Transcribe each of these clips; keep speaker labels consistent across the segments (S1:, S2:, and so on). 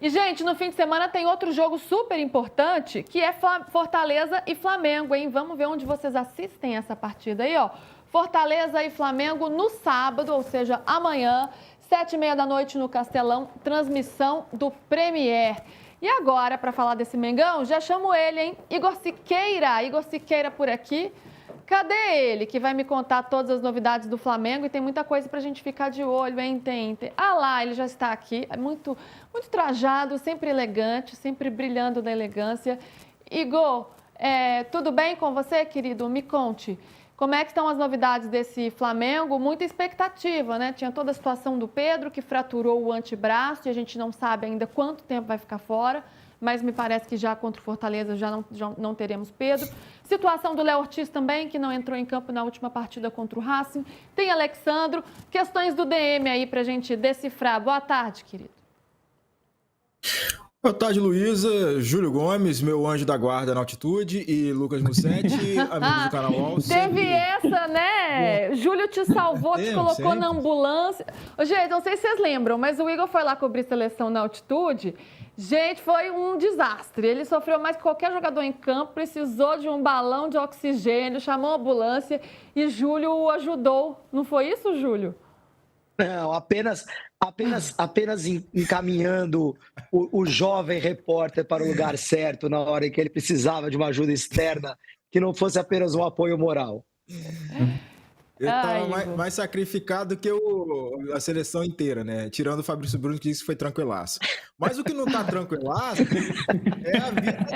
S1: E, gente, no fim de semana tem outro jogo super importante, que é Fortaleza e Flamengo, hein? Vamos ver onde vocês assistem essa partida aí, ó. Fortaleza e Flamengo no sábado, ou seja, amanhã, 7h30 da noite no Castelão, transmissão do Premier. E agora, para falar desse Mengão, já chamo ele, hein? Igor Siqueira por aqui. Cadê ele, que vai me contar todas as novidades do Flamengo? E tem muita coisa pra gente ficar de olho, hein? Ah lá, ele já está aqui, muito trajado, sempre elegante, sempre brilhando na elegância. Igor, tudo bem com você, querido? Me conte, como é que estão as novidades desse Flamengo? Muita expectativa, né? Tinha toda a situação do Pedro, que fraturou o antebraço, e a gente não sabe ainda quanto tempo vai ficar fora, mas me parece que já contra o Fortaleza já não teremos Pedro. Situação do Léo Ortiz também, que não entrou em campo na última partida contra o Racing. Tem Alexandro. Questões do DM aí pra gente decifrar. Boa tarde, querido.
S2: Boa tarde, Luísa, Júlio Gomes, meu anjo da guarda na altitude, e Lucas Mussetti, amigo do canal UOL.
S1: Teve essa, né? Júlio te salvou, te colocou sempre na ambulância. Gente, não sei se vocês lembram, mas o Igor foi lá cobrir seleção na altitude. Gente, foi um desastre. Ele sofreu mais que qualquer jogador em campo, precisou de um balão de oxigênio, chamou a ambulância e Júlio o ajudou. Não foi isso, Júlio?
S3: Não, apenas encaminhando o jovem repórter para o lugar certo na hora em que ele precisava de uma ajuda externa, que não fosse apenas um apoio moral.
S2: Ele estava mais sacrificado que a seleção inteira, né? Tirando o Fabrício Bruno, que disse que foi tranquilaço. Mas o que não tá tranquilaço é a vida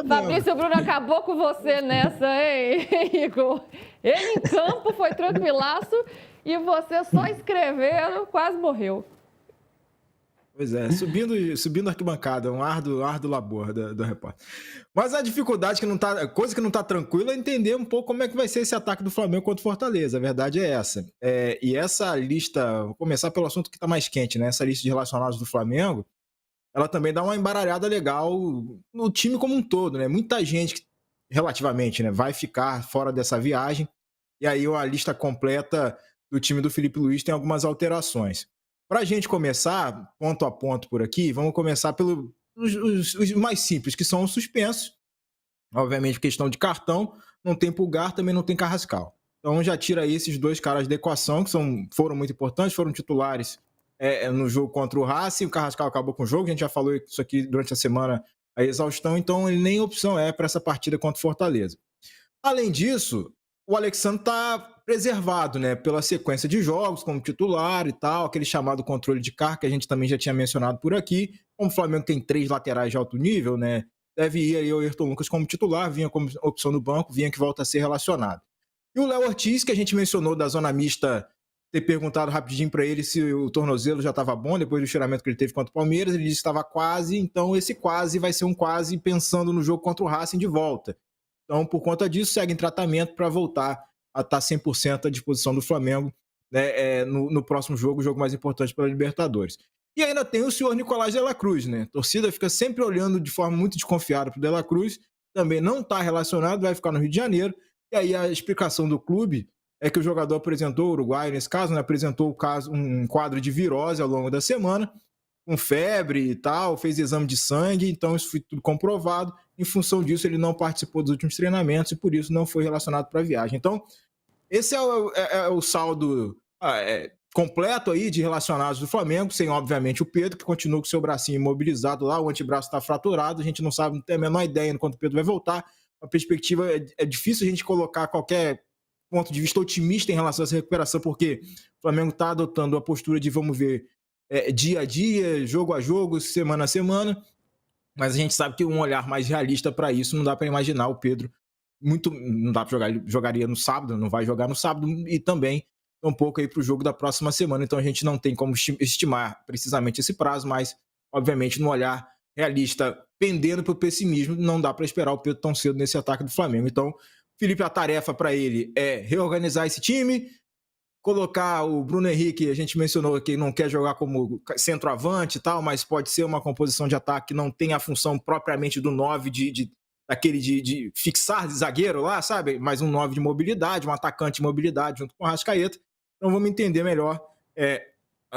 S1: Fabrício Bruno acabou com você nessa, hein, Igor? Ele em campo foi tranquilaço e você só escrevendo quase morreu.
S2: Pois é, subindo a arquibancada, um árduo labor do repórter. Mas a dificuldade coisa que não tá tranquila é entender um pouco como é que vai ser esse ataque do Flamengo contra o Fortaleza. A verdade é essa. E essa lista, vou começar pelo assunto que tá mais quente, né? Essa lista de relacionados do Flamengo, ela também dá uma embaralhada legal no time como um todo, né? Muita gente, relativamente, né, vai ficar fora dessa viagem. E aí a lista completa do time do Felipe Luiz tem algumas alterações. Para a gente começar, ponto a ponto por aqui, vamos começar pelos os mais simples, que são os suspensos. Obviamente, questão de cartão, não tem Pulgar, também não tem Carrascal. Então já tira aí esses dois caras da equação, que foram muito importantes, foram titulares no jogo contra o Racing. O Carrascal acabou com o jogo, a gente já falou isso aqui durante a semana, a exaustão, então ele nem opção para essa partida contra o Fortaleza. Além disso, o Alexandre está preservado, né, pela sequência de jogos como titular e tal, aquele chamado controle de carga que a gente também já tinha mencionado por aqui. Como o Flamengo tem 3 laterais de alto nível, né, deve ir aí o Ayrton Lucas como titular, vinha como opção no banco, vinha que volta a ser relacionado. E o Léo Ortiz, que a gente mencionou da zona mista, ter perguntado rapidinho para ele se o tornozelo já estava bom, depois do cheiramento que ele teve contra o Palmeiras, ele disse que estava quase, então esse quase vai ser um quase pensando no jogo contra o Racing de volta. Então, por conta disso, segue em tratamento para voltar a estar 100% à disposição do Flamengo, né, no próximo jogo, o jogo mais importante para a Libertadores. E ainda tem o senhor Nicolás de la Cruz, né? A torcida fica sempre olhando de forma muito desconfiada para o de la Cruz, também não está relacionado, vai ficar no Rio de Janeiro. E aí a explicação do clube é que o jogador apresentou, o uruguaio nesse caso, né, apresentou um quadro de virose ao longo da semana, com febre e tal, fez exame de sangue, então isso foi tudo comprovado. Em função disso, ele não participou dos últimos treinamentos e por isso não foi relacionado para a viagem. Então, esse é o saldo completo aí de relacionados do Flamengo, sem, obviamente, o Pedro, que continua com seu bracinho imobilizado lá, o antebraço está fraturado, a gente não sabe, não tem a menor ideia de quando o Pedro vai voltar. A perspectiva é difícil a gente colocar qualquer ponto de vista otimista em relação a essa recuperação, porque o Flamengo está adotando a postura de vamos ver dia a dia, jogo a jogo, semana a semana, mas a gente sabe que um olhar mais realista para isso não dá para imaginar o Pedro não dá para jogar, ele jogaria no sábado, não vai jogar no sábado e também um pouco aí para o jogo da próxima semana, então a gente não tem como estimar precisamente esse prazo, mas obviamente no olhar realista, pendendo para o pessimismo, não dá para esperar o Pedro tão cedo nesse ataque do Flamengo. Então, Felipe, a tarefa para ele é reorganizar esse time, colocar o Bruno Henrique, a gente mencionou que não quer jogar como centroavante e tal, mas pode ser uma composição de ataque que não tem a função propriamente do 9 daquele de fixar de zagueiro lá, sabe? Mas um 9 de mobilidade, um atacante de mobilidade junto com o Arrascaeta. Então vamos entender melhor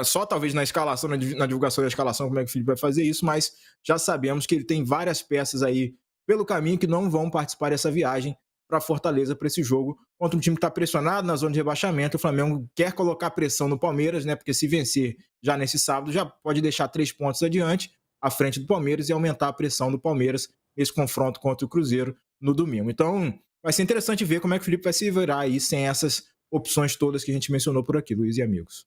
S2: só talvez na escalação, na divulgação da escalação, como é que o Felipe vai fazer isso, mas já sabemos que ele tem várias peças aí pelo caminho que não vão participar dessa viagem para Fortaleza, para esse jogo, contra um time que está pressionado na zona de rebaixamento. O Flamengo quer colocar pressão no Palmeiras, né? Porque se vencer já nesse sábado, já pode deixar 3 pontos adiante, à frente do Palmeiras, e aumentar a pressão do Palmeiras nesse confronto contra o Cruzeiro no domingo. Então, vai ser interessante ver como é que o Felipe vai se virar aí sem essas opções todas que a gente mencionou por aqui, Luiz e amigos.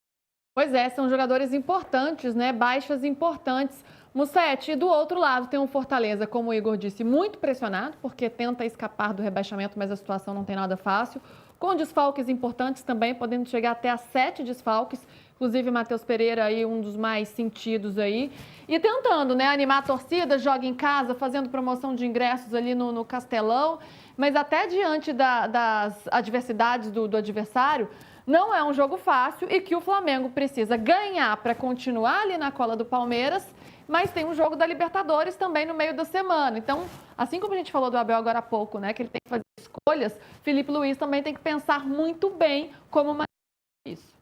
S1: Pois é, são jogadores importantes, né? Baixas importantes. Mussetti, e do outro lado tem um Fortaleza, como o Igor disse, muito pressionado, porque tenta escapar do rebaixamento, mas a situação não tem nada fácil. Com desfalques importantes também, podendo chegar até a 7 desfalques. Inclusive, Matheus Pereira aí, um dos mais sentidos aí. E tentando, né, animar a torcida, joga em casa, fazendo promoção de ingressos ali no Castelão. Mas até diante das adversidades do adversário, não é um jogo fácil e que o Flamengo precisa ganhar para continuar ali na cola do Palmeiras, mas tem um jogo da Libertadores também no meio da semana. Então, assim como a gente falou do Abel agora há pouco, né, que ele tem que fazer escolhas, Felipe Luiz também tem que pensar muito bem como manejar isso.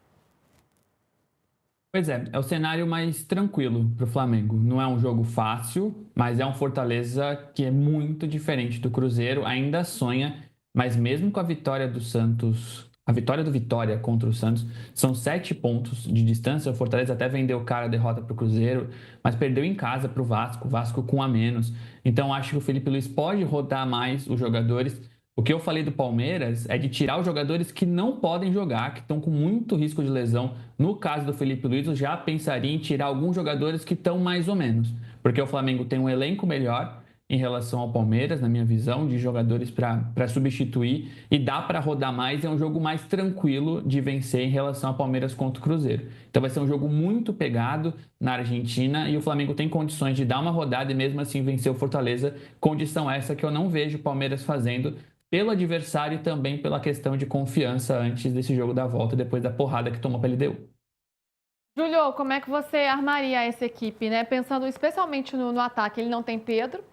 S4: Pois é o cenário mais tranquilo para o Flamengo. Não é um jogo fácil, mas é um Fortaleza que é muito diferente do Cruzeiro, ainda sonha, mas mesmo com a vitória do Santos, a vitória do Vitória contra o Santos, são 7 pontos de distância. O Fortaleza até vendeu cara a derrota para o Cruzeiro, mas perdeu em casa para o Vasco com a menos. Então acho que o Felipe Luiz pode rodar mais os jogadores. O que eu falei do Palmeiras é de tirar os jogadores que não podem jogar, que estão com muito risco de lesão. No caso do Felipe Luiz, eu já pensaria em tirar alguns jogadores que estão mais ou menos, porque o Flamengo tem um elenco melhor em relação ao Palmeiras, na minha visão, de jogadores para substituir, e dá para rodar mais. É um jogo mais tranquilo de vencer em relação ao Palmeiras contra o Cruzeiro. Então vai ser um jogo muito pegado na Argentina, e o Flamengo tem condições de dar uma rodada e mesmo assim vencer o Fortaleza, condição essa que eu não vejo o Palmeiras fazendo, pelo adversário e também pela questão de confiança antes desse jogo da volta, depois da porrada que tomou para a LDU.
S1: Júlio, como é que você armaria essa equipe, né? Pensando especialmente no ataque, ele não tem Pedro.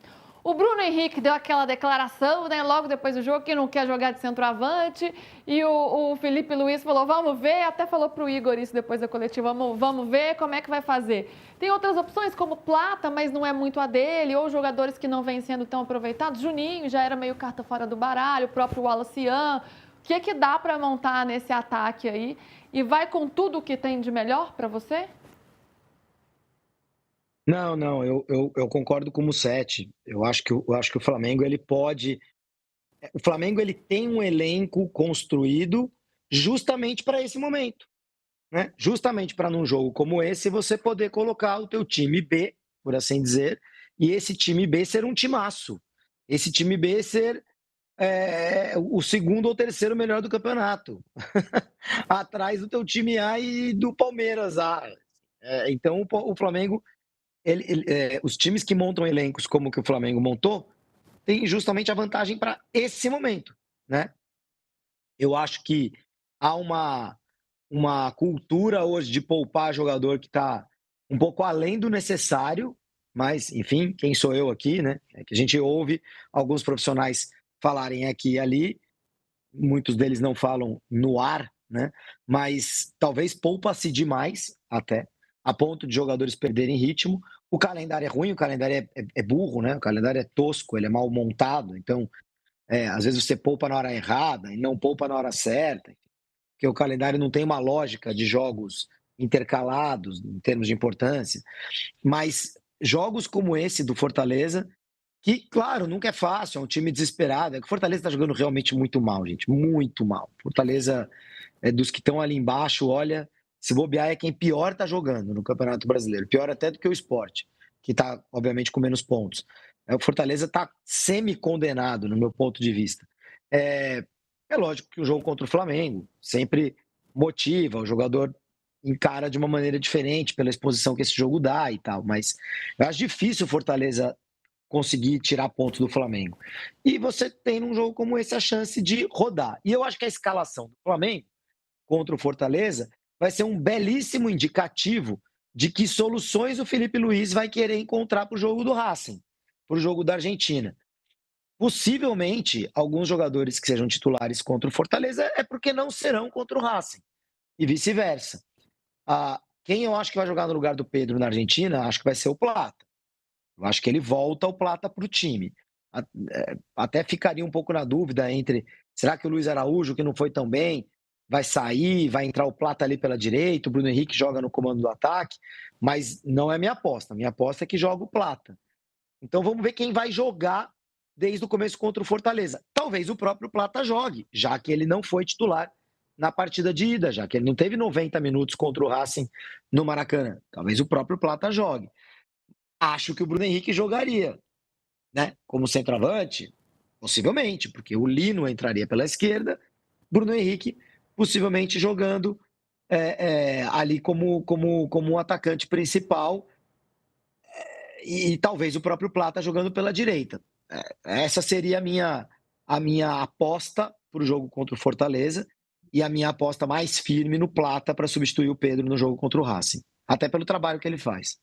S1: O Bruno Henrique deu aquela declaração, né, logo depois do jogo, que não quer jogar de centroavante. E o Felipe Luiz falou, vamos ver, até falou para o Igor isso depois da coletiva, vamos ver como é que vai fazer. Tem outras opções, como Plata, mas não é muito a dele, ou jogadores que não vêm sendo tão aproveitados. Juninho já era meio carta fora do baralho, o próprio Wallace Ian. O que dá para montar nesse ataque aí? E vai com tudo o que tem de melhor para você?
S3: Não, eu concordo com o Mussetti. Eu acho que o Flamengo ele pode. O Flamengo ele tem um elenco construído justamente para esse momento, né? Justamente para num jogo como esse você poder colocar o teu time B, por assim dizer, e esse time B ser um timaço. Esse time B ser o segundo ou terceiro melhor do campeonato, atrás do teu time A e do Palmeiras A. Então o Flamengo os times que montam elencos como o que o Flamengo montou, têm justamente a vantagem para esse momento, né? Eu acho que há uma cultura hoje de poupar jogador que está um pouco além do necessário, mas, enfim, quem sou eu aqui, né? É que a gente ouve alguns profissionais falarem aqui e ali, muitos deles não falam no ar, né? Mas talvez poupa-se demais até, a ponto de jogadores perderem ritmo. O calendário é ruim, o calendário é burro, né? O calendário é tosco, ele é mal montado. Então, às vezes você poupa na hora errada e não poupa na hora certa, porque o calendário não tem uma lógica de jogos intercalados em termos de importância. Mas jogos como esse do Fortaleza, que, claro, nunca é fácil, é um time desesperado. É que o Fortaleza está jogando realmente muito mal, gente, muito mal. Fortaleza é dos que estão ali embaixo, olha, se bobear é quem pior está jogando no Campeonato Brasileiro. Pior até do que o Sport, que está, obviamente, com menos pontos. O Fortaleza está semi-condenado, no meu ponto de vista. É lógico que o jogo contra o Flamengo sempre motiva, o jogador encara de uma maneira diferente pela exposição que esse jogo dá e tal, mas eu acho difícil o Fortaleza conseguir tirar pontos do Flamengo. E você tem num jogo como esse a chance de rodar. E eu acho que a escalação do Flamengo contra o Fortaleza vai ser um belíssimo indicativo de que soluções o Felipe Luiz vai querer encontrar para o jogo do Racing, para o jogo da Argentina. Possivelmente, alguns jogadores que sejam titulares contra o Fortaleza é porque não serão contra o Racing, e vice-versa. Quem eu acho que vai jogar no lugar do Pedro na Argentina, acho que vai ser o Plata. Eu acho que ele volta o Plata para o time. Até ficaria um pouco na dúvida entre, será que o Luiz Araújo, que não foi tão bem, vai sair, vai entrar o Plata ali pela direita, o Bruno Henrique joga no comando do ataque, mas não é minha aposta. Minha aposta é que joga o Plata. Então vamos ver quem vai jogar desde o começo contra o Fortaleza. Talvez o próprio Plata jogue, já que ele não foi titular na partida de ida, já que ele não teve 90 minutos contra o Racing no Maracanã. Talvez o próprio Plata jogue. Acho que o Bruno Henrique jogaria, né? Como centroavante, possivelmente, porque o Lino entraria pela esquerda, Bruno Henrique possivelmente jogando ali como um atacante principal, e talvez o próprio Plata jogando pela direita. Essa seria a minha aposta para o jogo contra o Fortaleza e a minha aposta mais firme no Plata para substituir o Pedro no jogo contra o Racing. Até pelo trabalho que ele faz.